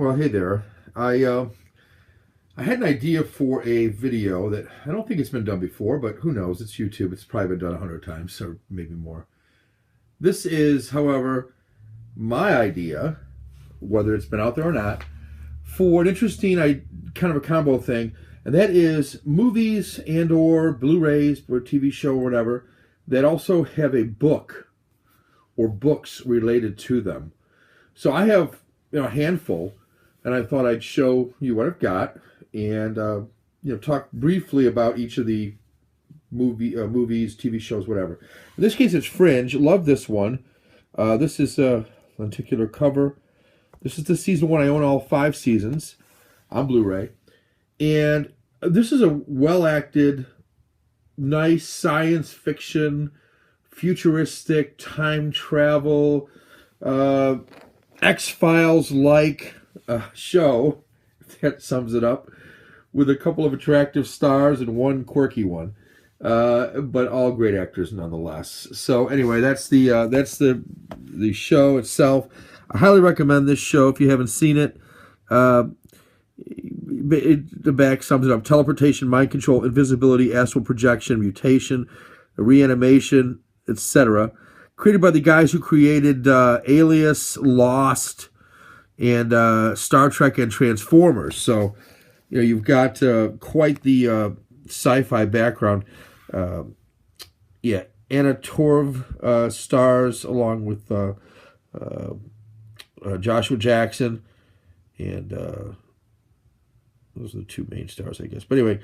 Well, hey there. I had an idea for a video that I don't think it's been done before, but who knows? It's YouTube. It's probably been done 100 times or maybe more. This is, however, my idea, whether it's been out there or not, for an interesting kind of a combo thing, and that is movies and or Blu-rays or TV show or whatever that also have a book or books related to them. So I have a handful, and I thought I'd show you what I've got, and talk briefly about each of the movies, TV shows, whatever. In this case, it's Fringe. Love this one. This is a lenticular cover. This is the season one. I own all 5 seasons on Blu-ray, and this is a well-acted, nice science fiction, futuristic time travel, X-Files-like show, if that sums it up, with a couple of attractive stars and one quirky one, but all great actors nonetheless. So anyway, that's the show itself. I highly recommend this show if you haven't seen it. The back sums it up: teleportation, mind control, invisibility, astral projection, mutation, reanimation, etc. Created by the guys who created Alias, Lost, and Star Trek and Transformers. So, you've got quite the sci-fi background. Anna Torv stars along with Joshua Jackson, and those are the 2 main stars, I guess. But anyway,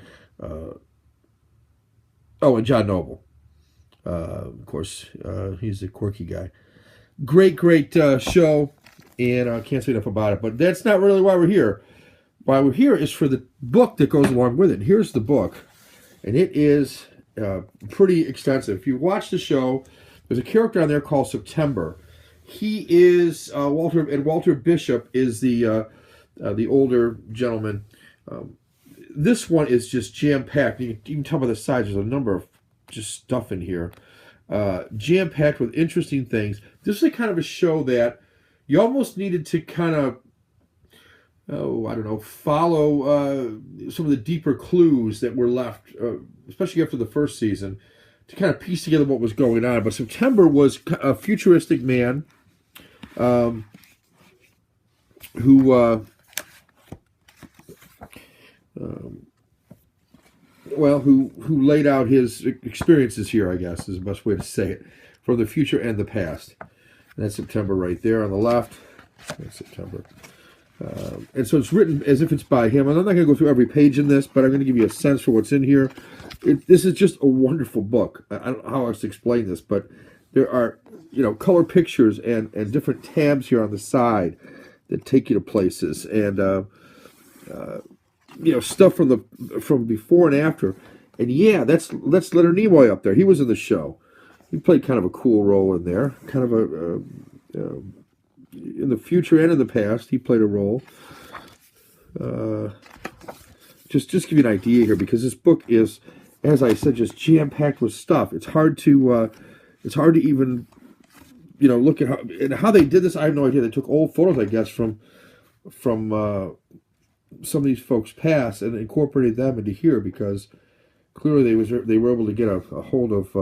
and John Noble. Of course, he's a quirky guy. Great show, and I can't say enough about it. But that's not really why we're here. Why we're here is for the book that goes along with it. Here's the book, and it is pretty extensive. If you watch the show, there's a character on there called September. He is Walter Bishop is the older gentleman. This one is just jam-packed. You can tell by the size. There's a number of just stuff in here, jam-packed with interesting things. This is a kind of a show that you almost needed to kind of, follow some of the deeper clues that were left, especially after the first season, to kind of piece together what was going on. But September was a futuristic man who laid out his experiences here, I guess, is the best way to say it, from the future and the past. And that's September right there on the left. That's September. And so it's written as if it's by him. And I'm not going to go through every page in this, but I'm going to give you a sense for what's in here. This is just a wonderful book. I don't know how else to explain this, but there are, color pictures and different tabs here on the side that take you to places. And, stuff from before and after. And yeah, that's Leonard Nimoy up there. He was in the show. He played kind of a cool role in there. Kind of in the future and in the past, he played a role. Just give you an idea here, because this book is, as I said, just jam-packed with stuff. It's hard to even, look at how they did this. I have no idea. They took old photos, I guess, from some of these folks past and incorporated them into here, because clearly they were able to get a hold of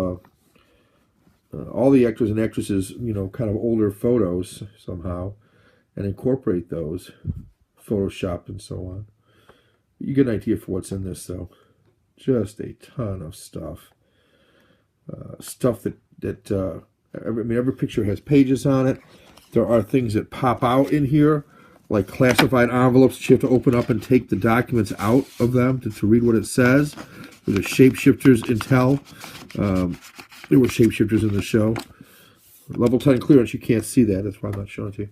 all the actors and actresses, kind of older photos somehow, and incorporate those, Photoshop and so on. You get an idea for what's in this, though. Just a ton of stuff. Stuff that every picture has pages on it. There are things that pop out in here, like classified envelopes that you have to open up and take the documents out of them to read what it says. There's a shapeshifters intel. There were shapeshifters in the show. Level 10 clearance, you can't see that. That's why I'm not showing it to you.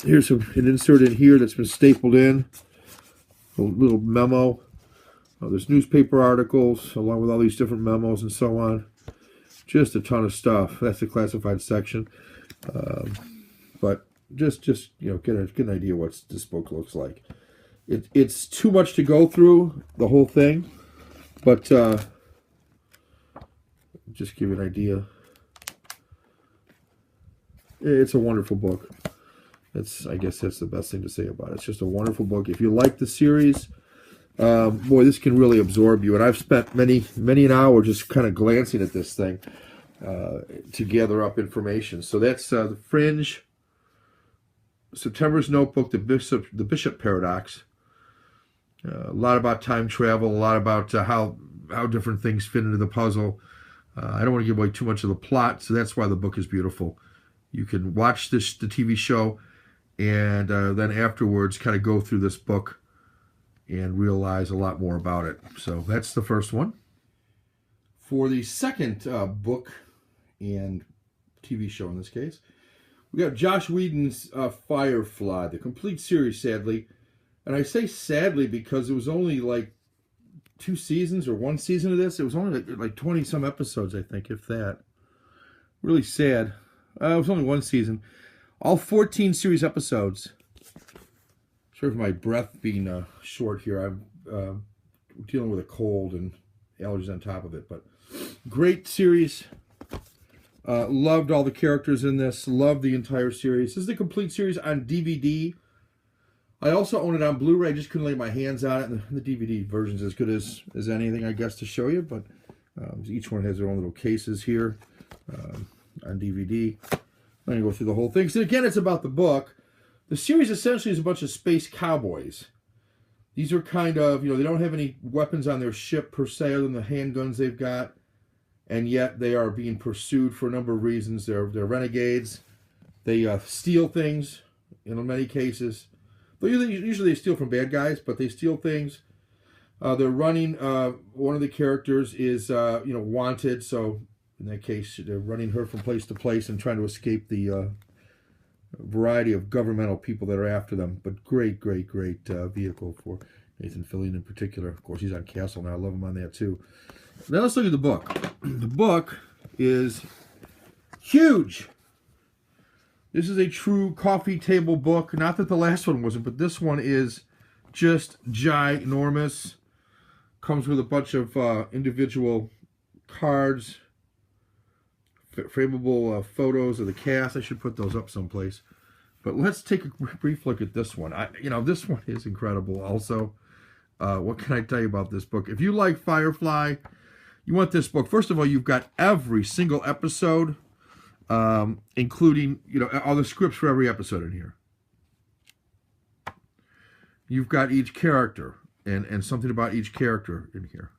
Here's an insert in here that's been stapled in. A little memo. There's newspaper articles, along with all these different memos and so on. Just a ton of stuff. That's the classified section. But just get an idea what this book looks like. It's too much to go through the whole thing, but just give you an idea. It's a wonderful book. I guess that's the best thing to say about it. It's just a wonderful book. If you like the series, boy, this can really absorb you. And I've spent many an hour just kind of glancing at this thing to gather up information. So that's the Fringe, September's Notebook, the Bishop Paradox. A lot about time travel, a lot about how different things fit into the puzzle. I don't want to give away too much of the plot, so that's why the book is beautiful. You can watch the TV show, and then afterwards kind of go through this book and realize a lot more about it. So that's the first one. For the second book and TV show in this case, we got Joss Whedon's Firefly, the complete series, sadly. And I say sadly because it was only like 2 seasons or 1 season of this. It was only like 20-some episodes, I think, if that. Really sad. It was only 1 season. All 14 series episodes. Sorry for my breath being short here. I'm dealing with a cold and allergies on top of it. But great series. Loved all the characters in this. Loved the entire series. This is the complete series on DVD. I also own it on Blu-ray. I just couldn't lay my hands on it. And the DVD version's as good as anything, I guess, to show you. But each one has their own little cases here on DVD. I'm going to go through the whole thing. So again, it's about the book. The series essentially is a bunch of space cowboys. These are kind of, they don't have any weapons on their ship per se other than the handguns they've got. And yet they are being pursued for a number of reasons. They're renegades. They steal things in many cases. Usually they steal from bad guys, but they steal things. They're running. One of the characters is, wanted. So in that case, they're running her from place to place and trying to escape the variety of governmental people that are after them. But great vehicle for Nathan Fillion in particular. Of course, he's on Castle now. I love him on that too. Now let's look at the book. The book is huge. This is a true coffee table book. Not that the last one wasn't, but this one is just ginormous. Comes with a bunch of individual cards, frameable photos of the cast. I should put those up someplace. But let's take a brief look at this one. This one is incredible also. What can I tell you about this book? If you like Firefly, you want this book. First of all, you've got every single episode, including, all the scripts for every episode in here. You've got each character and something about each character in here.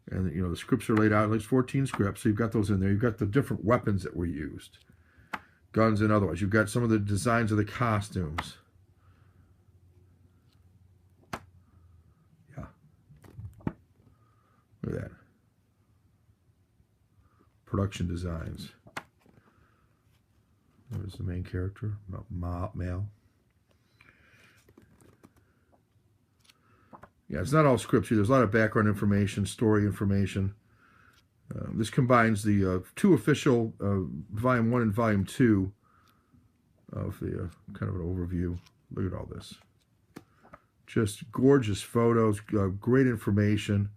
And, the scripts are laid out. There's 14 scripts, so you've got those in there. You've got the different weapons that were used. Guns and otherwise. You've got some of the designs of the costumes. Yeah. Look at that. Production designs. There's the main character, Mal. Yeah, it's not all scripts here. There's a lot of background information, story information. This combines the 2 official Volume 1 and Volume 2 of the kind of an overview. Look at all this. Just gorgeous photos, great information.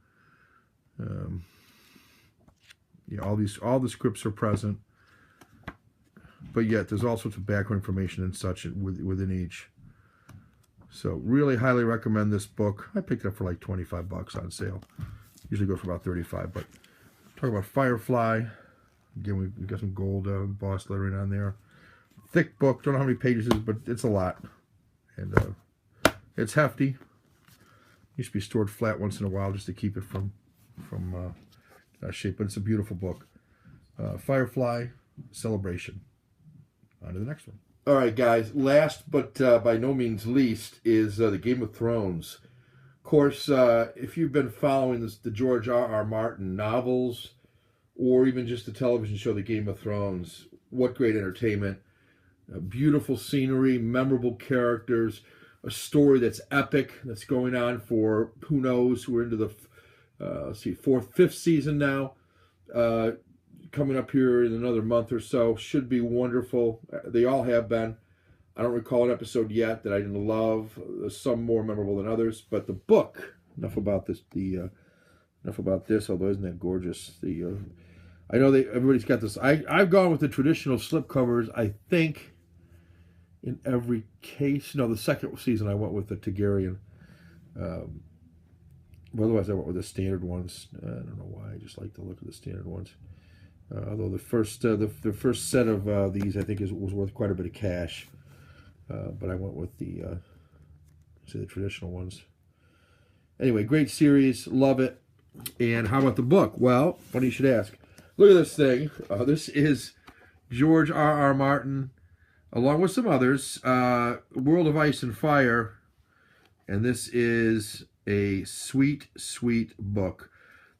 All the scripts are present, but yet there's all sorts of background information and such within each. So really highly recommend this book. I picked it up for like 25 bucks on sale. Usually go for about 35, but talk about Firefly. Again, we got some gold embossed lettering on there. Thick book. Don't know how many pages it is, but it's a lot. And it's hefty. Used to be stored flat once in a while just to keep it from shape, but it's a beautiful book. Firefly Celebration. On to the next one. All right, guys. Last but by no means least is the Game of Thrones. Of course, if you've been following the George R.R. Martin novels, or even just the television show, The Game of Thrones, what great entertainment. Beautiful scenery, memorable characters, a story that's epic, that's going on for, who knows, we're into the, 4th, 5th season now. Coming up here in another month or so. Should be wonderful. They all have been. I don't recall an episode yet that I didn't love. Some more memorable than others. But the book, enough about this. Although isn't that gorgeous? I know everybody's got this. I've gone with the traditional slipcovers. I think in every case. No, the second season I went with the Targaryen. Otherwise, I went with the standard ones. I don't know why. I just like the look of the standard ones. Although the first set of these, I think, was worth quite a bit of cash. But I went with the traditional ones. Anyway, great series. Love it. And how about the book? Well, funny you should ask. Look at this thing. This is George R.R. Martin, along with some others, World of Ice and Fire. And this is a sweet, sweet book.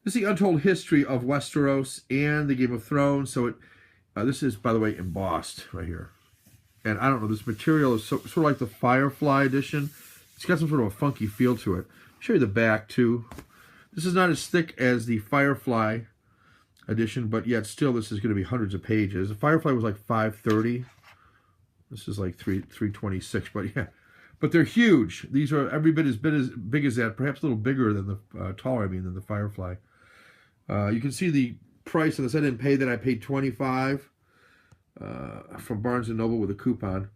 This is the untold history of Westeros and the Game of Thrones. So this is, by the way, embossed right here. And I don't know, this material is sort of like the Firefly edition. It's got some sort of a funky feel to it. I'll show you the back, too. This is not as thick as the Firefly edition, but yet still this is going to be hundreds of pages. The Firefly was like 530. This is like 326, but yeah. But they're huge. These are every bit as big as that, perhaps a little bigger than the, taller, I mean, than the Firefly. You can see the price on this. I didn't pay that. I paid $25 from Barnes & Noble with a coupon.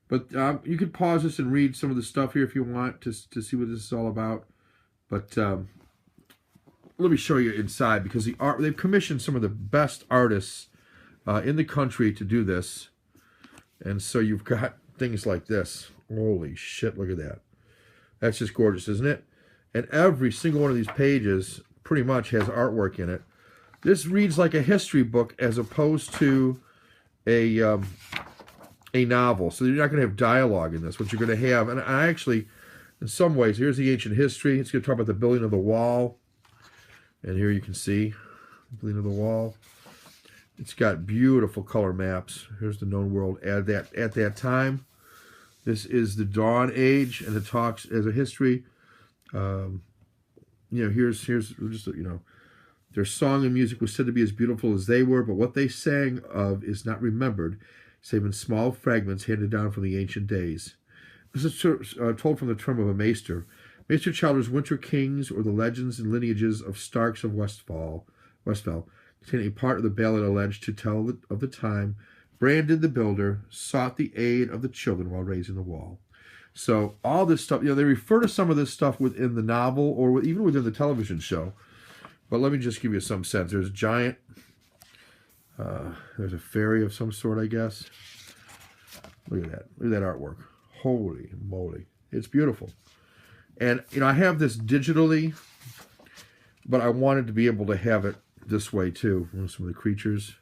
But you could pause this and read some of the stuff here if you want to see what this is all about. But let me show you inside, because they've commissioned some of the best artists in the country to do this. And so you've got things like this. Holy shit, look at that. That's just gorgeous, isn't it? And every single one of these pages pretty much has artwork in it. This reads like a history book as opposed to a novel. So you're not going to have dialogue in this. What you're going to have, and I actually, in some ways, here's the ancient history. It's going to talk about the building of the wall. And here you can see the building of the wall. It's got beautiful color maps. Here's the known world at that time. This is the Dawn Age, and it talks as a history. You know, here's just, you know, their song and music was said to be as beautiful as they were, but what they sang of is not remembered, save in small fragments handed down from the ancient days. This is told from the term of a maester. Maester Chowder's Winter Kings, or the legends and lineages of Starks of Westfall, contain a part of the ballad alleged to tell of the time Brandon the Builder sought the aid of the children while raising the wall. So all this stuff, you know, they refer to some of this stuff within the novel or even within the television show. But let me just give you some sense. There's a giant, there's a fairy of some sort, I guess. Look at that. Look at that artwork. Holy moly. It's beautiful. And, you know, I have this digitally, but I wanted to be able to have it this way, too. Some of the creatures.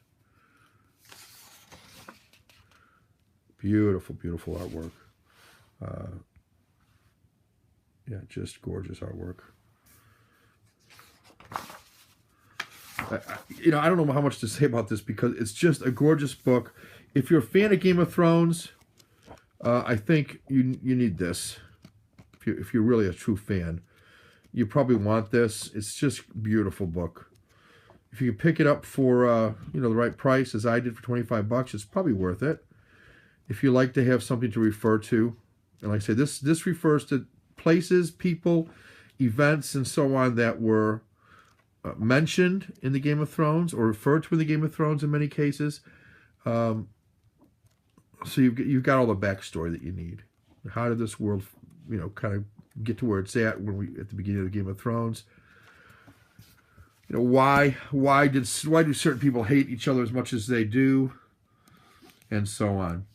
Beautiful, beautiful artwork. Yeah, just gorgeous artwork. You know, I don't know how much to say about this because it's just a gorgeous book. If you're a fan of Game of Thrones, I think you need this. If you're really a true fan, you probably want this. It's just a beautiful book. If you can pick it up for you know, the right price, as I did for $25, it's probably worth it. If you like to have something to refer to, and like I say, this refers to places, people, events, and so on that were mentioned in the Game of Thrones or referred to in the Game of Thrones in many cases. So you've got all the backstory that you need. How did this world, you know, kind of get to where it's at at the beginning of the Game of Thrones? You know, why do certain people hate each other as much as they do, and so on.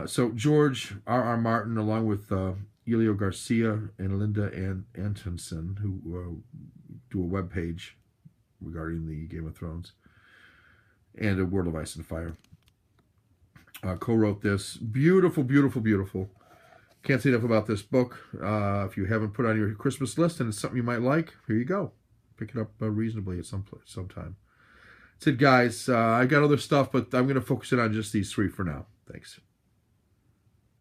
So George R.R. Martin, along with Elio Garcia and Linda Antonsen, who do a webpage regarding the Game of Thrones and A World of Ice and Fire, co-wrote this. Beautiful, beautiful, beautiful. Can't say enough about this book. If you haven't put it on your Christmas list and it's something you might like, here you go. Pick it up reasonably at sometime. That's it, guys. I got other stuff, but I'm going to focus it on just these three for now. Thanks.